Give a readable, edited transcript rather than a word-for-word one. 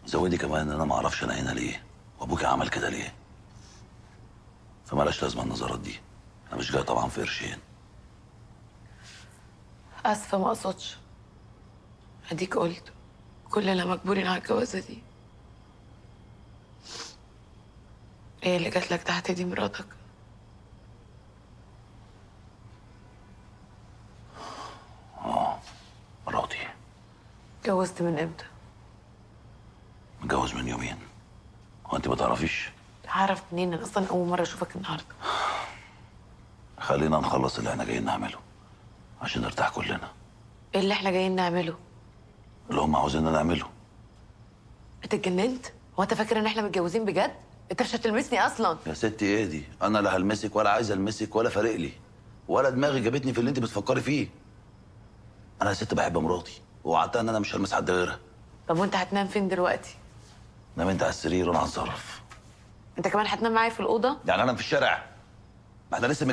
زودي كمان ان انا ما اعرفش انا هنا ليه وابوكي عمل كده ليه. فمالهاش لازمه النظرات دي. انا مش جاي طبعا في قرشين. اسفه ما اقصدش. اديك قلت كلنا مجبورين على الجوازه دي. ايه اللي جات لك تحت دي مراتك؟ مراتي. اتجوزت من امتى؟ متجوز من يومين. هو انت ما تعرفيش؟ هعرف منين؟ انا اصلا اول مره اشوفك النهارده. خلينا نخلص اللي احنا جايين نعمله عشان نرتاح كلنا. ايه اللي احنا جايين نعمله؟ اللي هم عاوزيننا نعمله. انت اتجننت؟ هو انت فاكر ان احنا متجوزين بجد؟ انت مش هتلمسني اصلا. يا ستي ايه دي؟ انا لا هلمسك ولا عايز المسك ولا فارق لي ولا دماغي جابتني في اللي انت بتفكري فيه. انا يا ست بحب مراتي ووعدتها ان انا مش هلمس حد غيرها. طب وانت هتنام فين دلوقتي؟ نام انت على السرير وانا هتصرف. انت كمان هتنام معايا في الاوضه؟ يعني انا في الشارع؟ ما احنا لسه